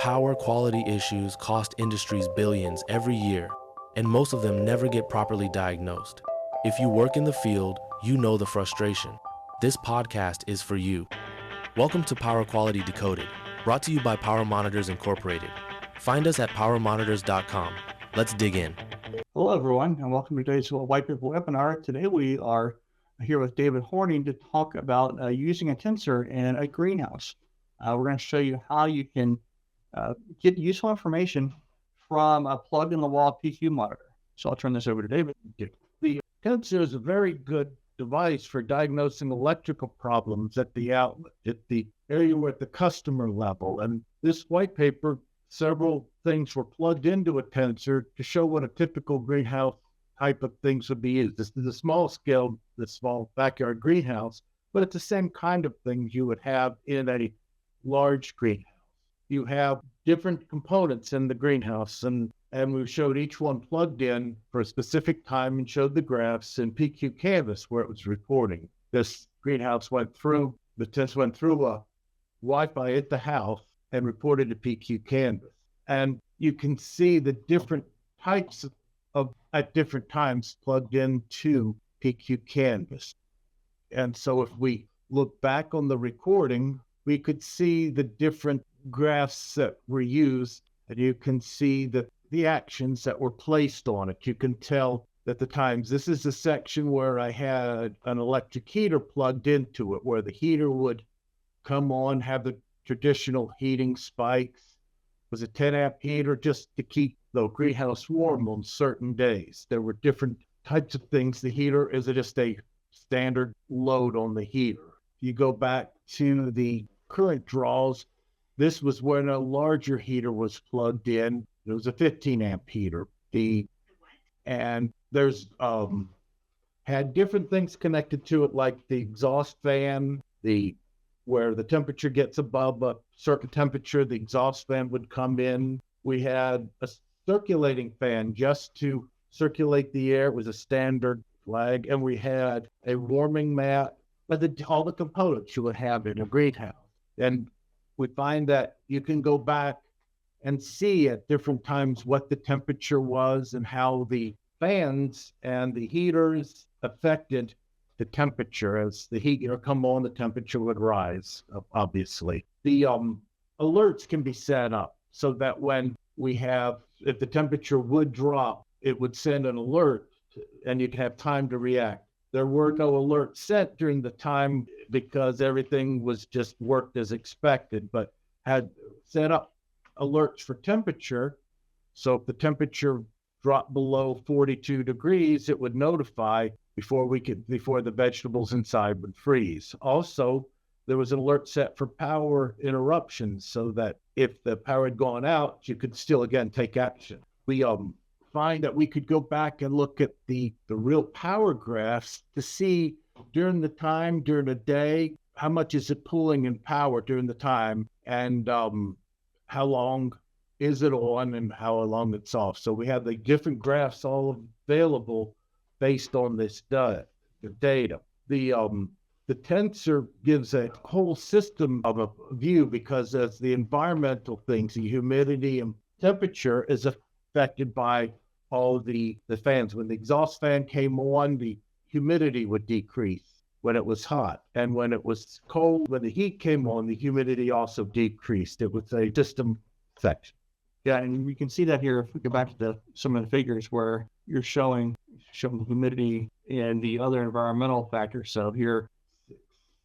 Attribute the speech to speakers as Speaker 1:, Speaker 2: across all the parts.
Speaker 1: Power quality issues cost industries billions every year, and most of them never get properly diagnosed. If you work in the field, you know the frustration. This podcast is for you. Welcome to Power Quality Decoded, brought to you by Power Monitors Incorporated. Find us at powermonitors.com. Let's dig in.
Speaker 2: Hello, everyone, and welcome to today's white paper webinar. Today we are here with David Horning to talk about using a tensor in a greenhouse. We're going to show you how you can get useful information from a plug-in-the-wall PQ monitor. So I'll turn this over to David.
Speaker 3: The tensor is a very good device for diagnosing electrical problems at the outlet, at the area at the customer level. And this white paper, several things were plugged into a tensor to show what a typical greenhouse type of things would be used. This is a small scale, the small backyard greenhouse, but it's the same kind of things you would have in a large greenhouse. You have different components in the greenhouse, and we showed each one plugged in for a specific time and showed the graphs in PQ Canvas where it was reporting. This greenhouse the tensor went through a Wi-Fi at the house and reported to PQ Canvas. And you can see the different types of at different times plugged into PQ Canvas. And so if we look back on the recording, we could see the different graphs that were used, and you can see the actions that were placed on it. You can tell that the times, this is the section where I had an electric heater plugged into it, where the heater would come on, have the traditional heating spikes. It was a 10 amp heater just to keep the greenhouse warm on certain days. There were different types of things. The heater is just a standard load on the heater. You go back to the current draws, this was when a larger heater was plugged in. It was a 15 amp heater. And there's had different things connected to it, like the exhaust fan, where the temperature gets above a certain temperature, the exhaust fan would come in. We had a circulating fan just to circulate the air. It was a standard flag. And we had a warming mat, but all the components you would have in a greenhouse. And we find that you can go back and see at different times what the temperature was and how the fans and the heaters affected the temperature. As the heat would come on, the temperature would rise, obviously. The alerts can be set up so that when if the temperature would drop, it would send an alert and you'd have time to react. There were no alerts set during the time because everything was just worked as expected, but had set up alerts for temperature. So if the temperature dropped below 42 degrees, it would notify before the vegetables inside would freeze. Also, there was an alert set for power interruptions so that if the power had gone out, you could still again take action. We find that we could go back and look at the real power graphs to see during the day, how much is it pulling in power during the time, and how long is it on and how long it's off. So we have the different graphs all available based on this data. The tensor gives a whole system of a view because as the environmental things, the humidity and temperature is affected by all the fans. When the exhaust fan came on, the humidity would decrease when it was hot. And when it was cold, when the heat came on, the humidity also decreased. It was a system section.
Speaker 2: Yeah, and we can see that here if we go back to some of the figures where you're showing humidity and the other environmental factors. So here,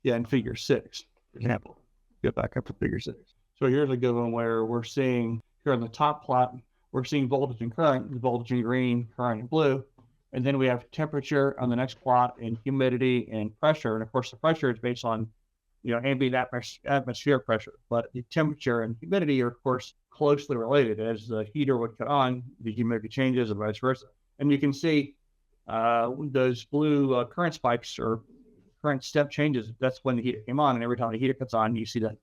Speaker 2: in figure 6, for example, get back up to figure 6. So here's a good one where we're seeing here on the top plot, we're seeing voltage and current, voltage in green, current in blue. And then we have temperature on the next plot and humidity and pressure. And of course, the pressure is based on, ambient atmospheric pressure. But the temperature and humidity are, of course, closely related. As the heater would cut on, the humidity changes and vice versa. And you can see those blue current spikes or current step changes. That's when the heater came on. And every time the heater cuts on, you see the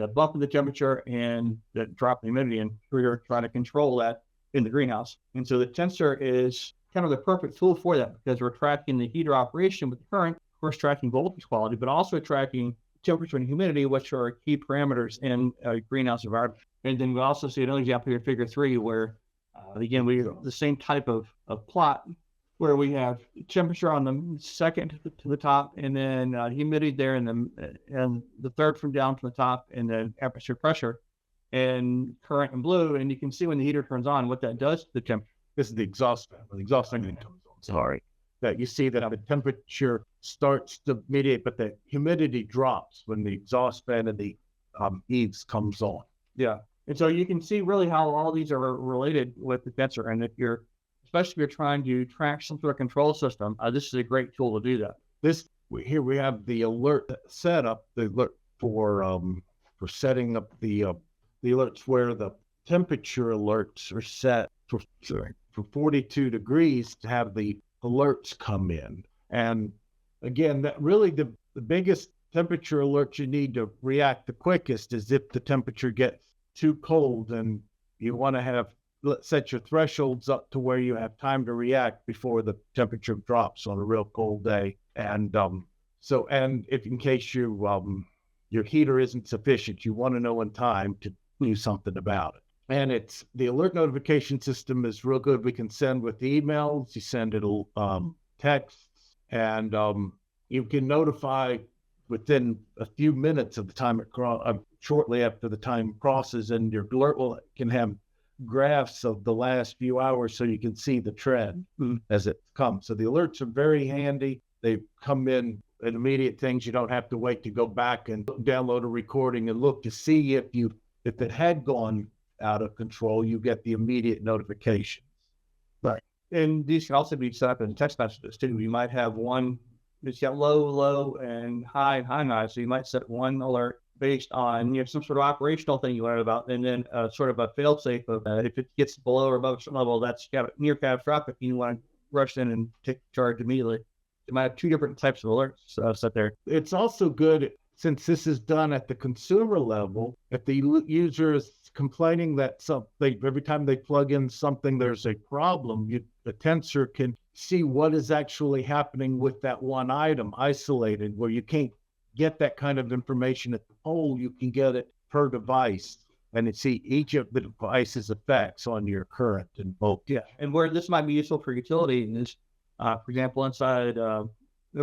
Speaker 2: bump in the temperature and the drop in humidity. And we're trying to control that in the greenhouse. And so the tensor is kind of the perfect tool for that because we're tracking the heater operation with the current, of course, tracking voltage quality, but also tracking temperature and humidity, which are key parameters in a greenhouse environment. And then we also see another example here, figure 3, where again, we have the same type of plot where we have temperature on the second to the top, and then humidity there, and the third from down from the top, and then atmospheric pressure and current in blue. And you can see when the heater turns on what that does to the temperature.
Speaker 3: This is the exhaust fan. The exhaust fan comes on. Sorry. That you see that the temperature starts to mediate, but the humidity drops when the exhaust fan and the eaves comes on.
Speaker 2: Yeah. And so you can see really how all these are related with the Tensor. And especially if you're trying to track some sort of control system, this is a great tool to do that.
Speaker 3: Here we have the alert setup, the alert for setting up the alerts where the temperature alerts are set for 42 degrees to have the alerts come in. And again, that really the biggest temperature alert you need to react the quickest is if the temperature gets too cold, and you want to set your thresholds up to where you have time to react before the temperature drops on a real cold day. And if in case your heater isn't sufficient, you want to know in time to do something about it. And the alert notification system is real good. We can send with emails, you send it texts, and you can notify within a few minutes of the time shortly after the time crosses, and your alert can have graphs of the last few hours so you can see the trend as it comes. So the alerts are very handy. They come in at immediate things. You don't have to wait to go back and download a recording and look to see if it had gone out of control. You get the immediate notifications.
Speaker 2: Right. And these can also be set up in text messages too. You might have one that's got low, and high. So you might set one alert based on some sort of operational thing you learn about, and then sort of a fail-safe of if it gets below or above a certain level, that's near catastrophic, and you want to rush in and take charge immediately. You might have two different types of alerts set there.
Speaker 3: It's also good, since this is done at the consumer level, if the user is complaining that every time they plug in something, there's a problem, the Tensor can see what is actually happening with that one item isolated, where you can't get that kind of information at the pole. You can get it per device, and see each of the device's effects on your current and voltage.
Speaker 2: Yeah, and where this might be useful for utility is, for example, inside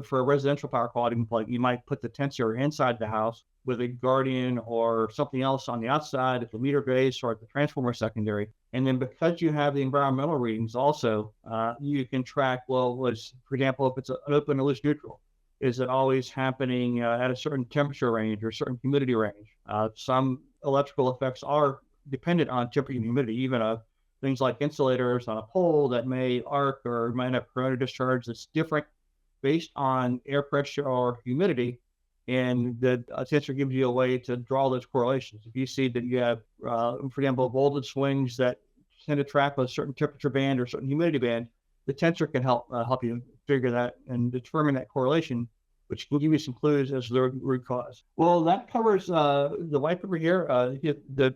Speaker 2: for a residential power quality plug, you might put the Tensor inside the house with a Guardian or something else on the outside at the meter base or at the transformer secondary. And then because you have the environmental readings also, you can track, for example, if it's an open or loose neutral, is it always happening at a certain temperature range or certain humidity range? Some electrical effects are dependent on temperature and humidity, even things like insulators on a pole that may arc or might have corona discharge that's different based on air pressure or humidity. And the Tensor gives you a way to draw those correlations. If you see that you have, for example, voltage swings that tend to track with a certain temperature band or certain humidity band, the Tensor can help you figure that and determine that correlation, which can give you some clues as to the root cause. Well, that covers the white paper here. The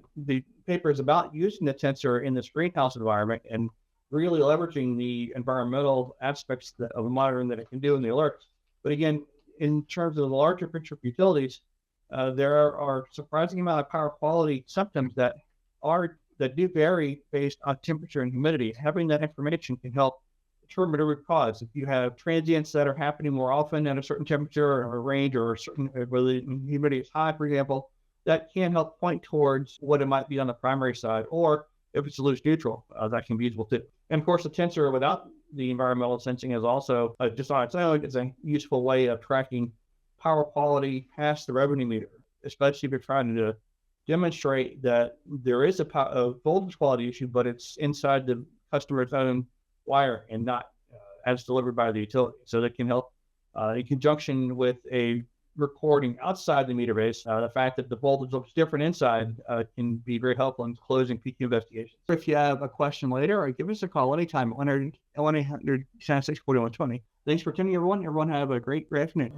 Speaker 2: paper is about using the Tensor in this greenhouse environment and really leveraging the environmental aspects of monitoring that it can do in the alerts. But again, in terms of the larger picture of utilities, there are surprising amount of power quality symptoms that do vary based on temperature and humidity. Having that information can help determine the root cause. If you have transients that are happening more often at a certain temperature or range, or a certain where the humidity is high, for example, that can help point towards what it might be on the primary side. Or if it's a loose neutral, that can be useful too. And of course, the Tensor without the environmental sensing is also just on its own. It's a useful way of tracking power quality past the revenue meter, especially if you're trying to demonstrate that there is a voltage quality issue, but it's inside the customer's own wire and not as delivered by the utility. So that can help in conjunction with a recording outside the meter base. The fact that the voltage looks different inside can be very helpful in closing PQ investigations. If you have a question later, or give us a call anytime at 1-800-646-4120. Thanks for tuning in, everyone. Everyone have a great afternoon.